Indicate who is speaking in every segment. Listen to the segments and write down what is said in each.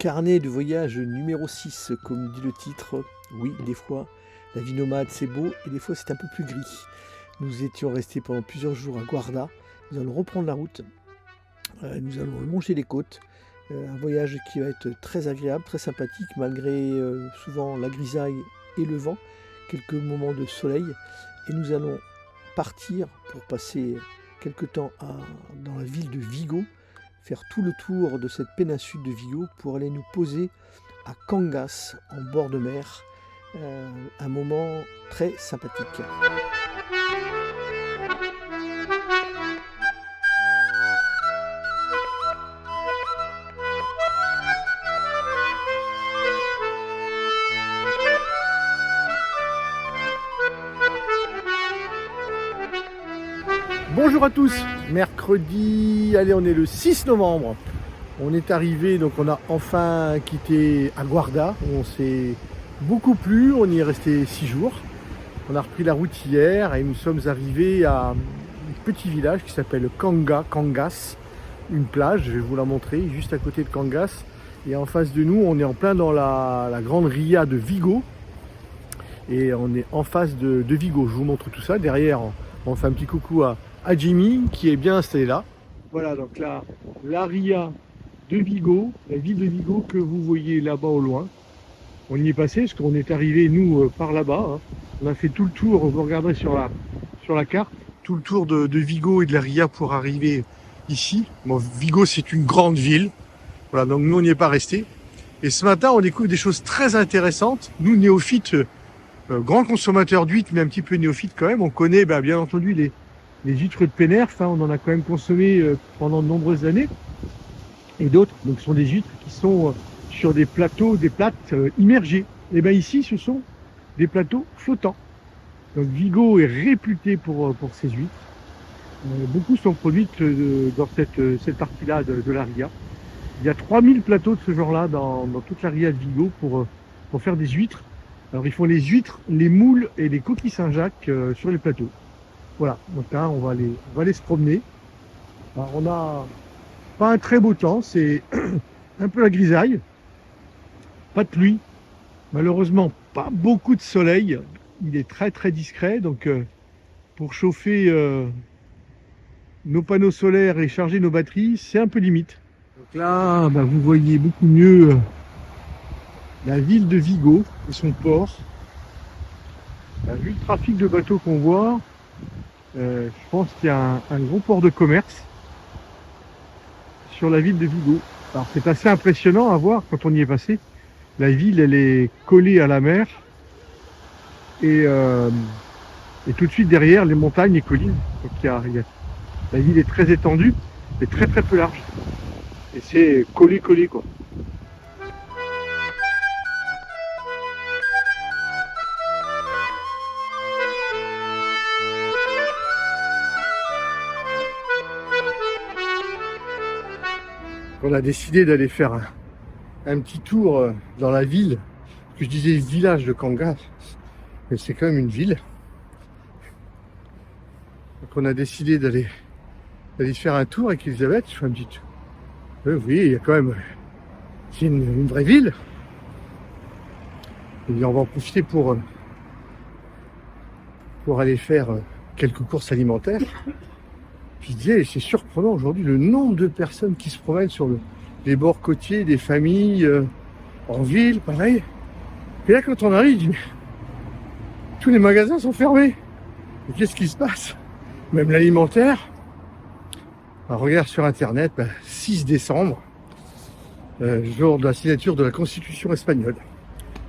Speaker 1: Carnet de voyage numéro 6, comme dit le titre. Oui, des fois, la vie nomade c'est beau et des fois c'est un peu plus gris. Nous étions restés pendant plusieurs jours à Guarda. Nous allons reprendre la route. Nous allons longer les côtes. Un voyage qui va être très agréable, très sympathique, malgré souvent la grisaille et le vent. Quelques moments de soleil. Et nous allons partir pour passer quelque temps dans la ville de Vigo, faire tout le tour de cette péninsule de Vigo pour aller nous poser à Cangas, en bord de mer. Un moment très sympathique. Bonjour à tous, mercredi, allez on est le 6 novembre, on est arrivé, donc on a enfin quitté Guarda, on s'est beaucoup plu, on y est resté 6 jours, on a repris la route hier et nous sommes arrivés à un petit village qui s'appelle Cangas, une plage, je vais vous la montrer, juste à côté de Cangas, et en face de nous on est en plein dans la grande ria de Vigo, et on est en face de Vigo, je vous montre tout ça, derrière on fait un petit coucou à Jimmy qui est bien installé là. Voilà donc là, la ria de Vigo, la ville de Vigo que vous voyez là-bas au loin. On y est passé parce qu'on est arrivé nous par là-bas. Hein. On a fait tout le tour, vous regarderez sur la carte, tout le tour de Vigo et de la ria pour arriver ici. Bon, Vigo c'est une grande ville. Voilà, donc nous on n'y est pas resté. Et ce matin on découvre des choses très intéressantes. Nous néophytes, grands consommateurs d'huîtres, mais un petit peu néophytes quand même, on connaît bien entendu les huîtres de Pénerf, hein, on en a quand même consommé pendant de nombreuses années. Et d'autres, donc ce sont des huîtres qui sont sur des plateaux, des plates immergées. Et bien ici, ce sont des plateaux flottants. Donc Vigo est réputé pour ses huîtres. Beaucoup sont produites dans cette partie-là de la ria. Il y a 3000 plateaux de ce genre-là dans toute la ria de Vigo pour faire des huîtres. Alors ils font les huîtres, les moules et les coquilles Saint-Jacques sur les plateaux. Voilà, donc là on va aller se promener. Alors, on a pas un très beau temps, c'est un peu la grisaille, pas de pluie, malheureusement pas beaucoup de soleil, il est très très discret, donc pour chauffer nos panneaux solaires et charger nos batteries, c'est un peu limite. Donc là, vous voyez beaucoup mieux la ville de Vigo et son port. Vu le trafic de bateaux qu'on voit, je pense qu'il y a un gros port de commerce sur la ville de Vigo. Alors c'est assez impressionnant à voir quand on y est passé. La ville elle est collée à la mer et tout de suite derrière les montagnes et collines. Donc la ville est très étendue et très très peu large. Et c'est collé quoi. On a décidé d'aller faire un petit tour dans la ville, que je disais village de Cangas, mais c'est quand même une ville. Donc on a décidé d'aller faire un tour avec Elisabeth. Je fais un petit tour. Oui, il y a quand même, c'est une vraie ville. Et on va en profiter pour aller faire quelques courses alimentaires. Je disais, c'est surprenant aujourd'hui le nombre de personnes qui se promènent sur les bords côtiers, des familles, en ville, pareil. Et là, quand on arrive, je dis, mais tous les magasins sont fermés. Et qu'est-ce qui se passe? Même l'alimentaire. On regarde sur Internet, 6 décembre, jour de la signature de la Constitution espagnole.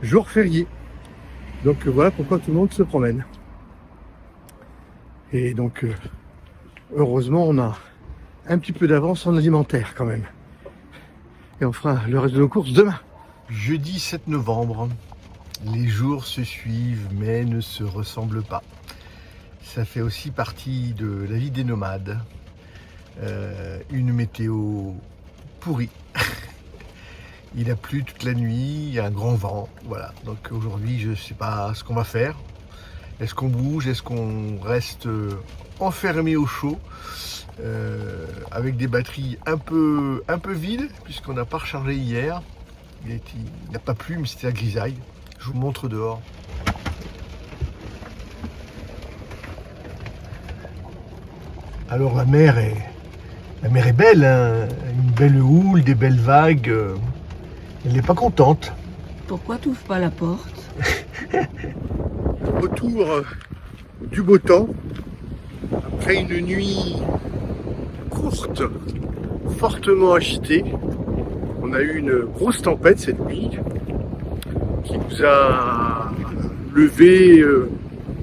Speaker 1: Jour férié. Donc voilà pourquoi tout le monde se promène. Et donc... heureusement, on a un petit peu d'avance en alimentaire quand même. Et on fera le reste de nos courses demain. Jeudi 7 novembre. Les jours se suivent mais ne se ressemblent pas. Ça fait aussi partie de la vie des nomades. Une météo pourrie. Il a plu toute la nuit, il y a un grand vent. Voilà. Donc aujourd'hui, je ne sais pas ce qu'on va faire. Est-ce qu'on bouge? Est-ce qu'on reste enfermé au chaud avec des batteries un peu vides puisqu'on n'a pas rechargé hier? Il n'a pas plu, mais c'était la grisaille. Je vous montre dehors. Alors la mer est belle, hein. Une belle houle, des belles vagues. Elle n'est pas contente.
Speaker 2: Pourquoi tu n'ouvres pas la porte?
Speaker 1: Retour du beau temps. Après une nuit courte, fortement agitée. On a eu une grosse tempête cette nuit qui nous a levé.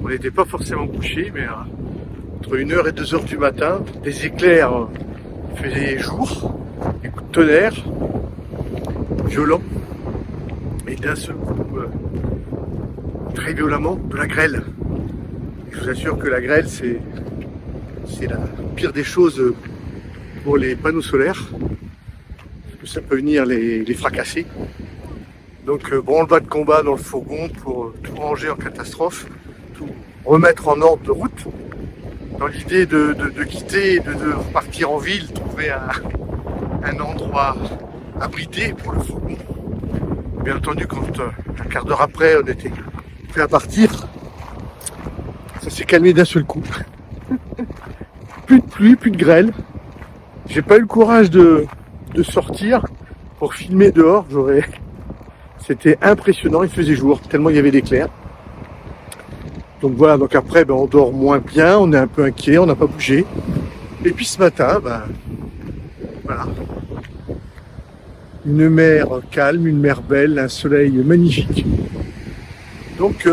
Speaker 1: On n'était pas forcément couché, mais entre 1h et 2h du matin, des éclairs faisaient jour, des coups de tonnerre violents, et d'un seul coup, très violemment, de la grêle. Et je vous assure que la grêle, c'est la pire des choses pour les panneaux solaires, parce que ça peut venir les fracasser. Donc branle-bas de combat dans le fourgon pour tout ranger en catastrophe, tout remettre en ordre de route, dans l'idée de quitter, de repartir en ville, trouver un endroit abrité pour le fourgon. Bien entendu, quand un quart d'heure après on était prêt à partir, ça s'est calmé d'un seul coup. Plus de pluie, plus de grêle. J'ai pas eu le courage de sortir pour filmer dehors. C'était impressionnant, il faisait jour, tellement il y avait d'éclairs. Donc voilà, donc après on dort moins bien, on est un peu inquiet, on n'a pas bougé. Et puis ce matin, voilà. Une mer calme, une mer belle, un soleil magnifique. Donc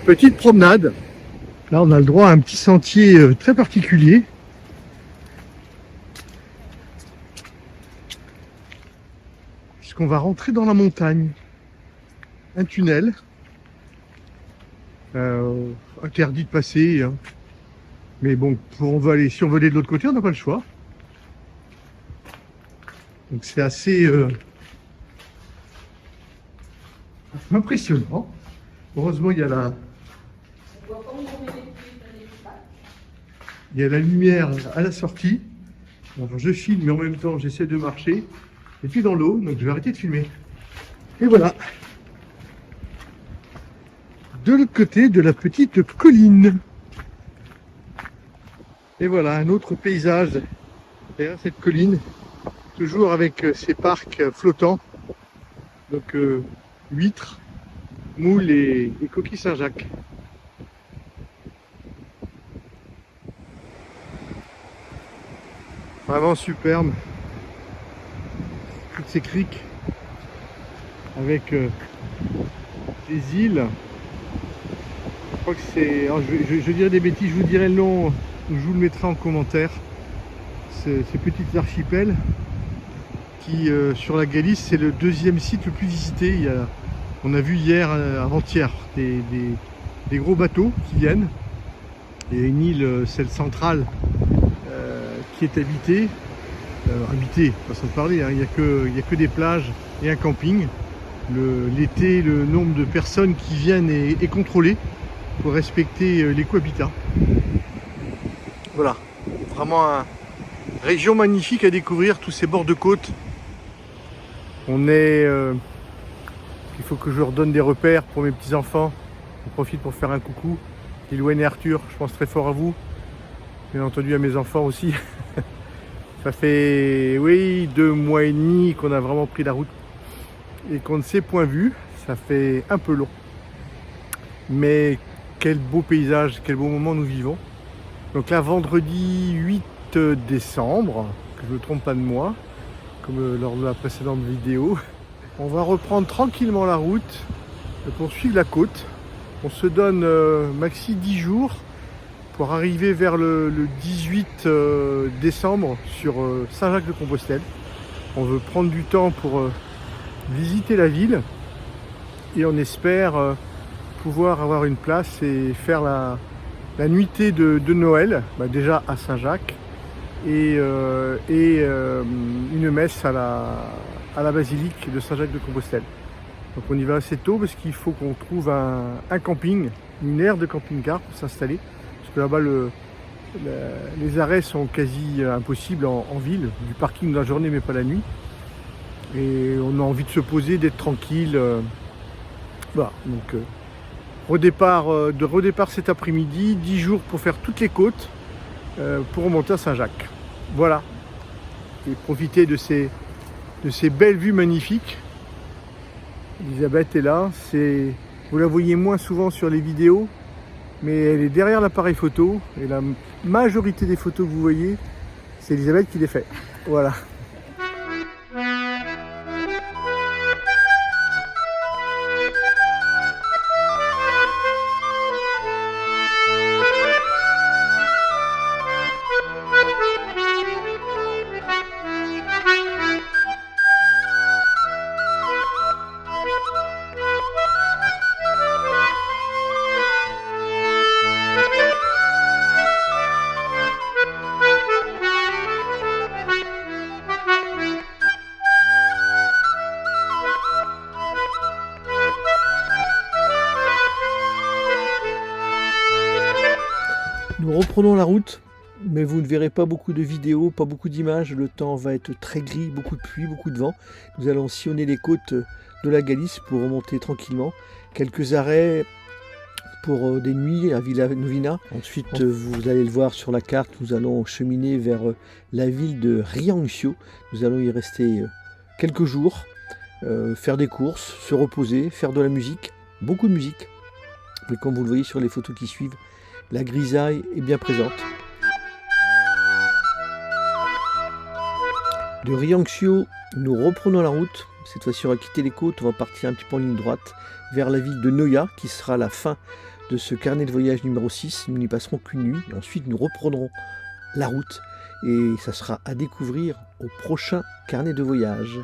Speaker 1: petite promenade. Là on a le droit à un petit sentier très particulier. Puisqu'on va rentrer dans la montagne. Un tunnel. Interdit de passer, hein. Mais bon, si on veut aller de l'autre côté, on n'a pas le choix. Donc c'est assez impressionnant. Heureusement, il y a la lumière à la sortie. Alors, je filme, mais en même temps, j'essaie de marcher. Et puis dans l'eau, donc je vais arrêter de filmer. Et voilà. De l'autre côté de la petite colline. Et voilà un autre paysage derrière cette colline, toujours avec ces parcs flottants, donc huîtres, moules et coquilles Saint-Jacques. Vraiment superbe, toutes ces criques avec des îles. Je crois que c'est... Je dirais des bêtises, je vous dirai le nom, je vous le mettrai en commentaire. Ces petites archipels qui, sur la Galice, c'est le deuxième site le plus visité. On a vu hier, avant-hier, des gros bateaux qui viennent. Il y a une île, celle centrale, qui est habitée. Habitée, façon de parler, hein. Il n'y a que des plages et un camping. L'été, le nombre de personnes qui viennent est contrôlé pour respecter l'écohabitat. Voilà, vraiment une région magnifique à découvrir, tous ces bords de côte. Il faut que je leur donne des repères pour mes petits-enfants. Je profite pour faire un coucou. Ilouane et Arthur, je pense très fort à vous. Bien entendu à mes enfants aussi. Ça fait, oui, 2 mois et demi qu'on a vraiment pris la route et qu'on ne s'est point vu. Ça fait un peu long. Mais quel beau paysage, quel beau moment nous vivons. Donc là, vendredi 8 décembre, que je ne me trompe pas de mois, comme lors de la précédente vidéo. On va reprendre tranquillement la route pour suivre la côte. On se donne maxi 10 jours pour arriver vers le 18 décembre sur Saint-Jacques-de-Compostelle. On veut prendre du temps pour visiter la ville et on espère pouvoir avoir une place et faire la nuitée de Noël, déjà à Saint-Jacques, et une messe à la basilique de Saint-Jacques-de-Compostelle. Donc on y va assez tôt parce qu'il faut qu'on trouve un camping, une aire de camping-car pour s'installer. Parce que là-bas, les arrêts sont quasi impossibles en ville, du parking de la journée mais pas la nuit. Et on a envie de se poser, d'être tranquille. Voilà, donc redépart cet après-midi, 10 jours pour faire toutes les côtes pour remonter à Saint-Jacques. Voilà, et profiter de ces belles vues magnifiques. Elisabeth est là, vous la voyez moins souvent sur les vidéos, mais elle est derrière l'appareil photo, et la majorité des photos que vous voyez, c'est Elisabeth qui les fait. Voilà. Nous reprenons la route, mais vous ne verrez pas beaucoup de vidéos, pas beaucoup d'images. Le temps va être très gris, beaucoup de pluie, beaucoup de vent. Nous allons sillonner les côtes de la Galice pour remonter tranquillement. Quelques arrêts pour des nuits à Villanovina. Ensuite, vous allez le voir sur la carte, nous allons cheminer vers la ville de Rianxio. Nous allons y rester quelques jours, faire des courses, se reposer, faire de la musique, beaucoup de musique. Mais comme vous le voyez sur les photos qui suivent, la grisaille est bien présente. De Rianxio, nous reprenons la route. Cette fois-ci, on va quitter les côtes, on va partir un petit peu en ligne droite vers la ville de Noia, qui sera la fin de ce carnet de voyage numéro 6. Nous n'y passerons qu'une nuit. Et ensuite, nous reprendrons la route. Et ça sera à découvrir au prochain carnet de voyage.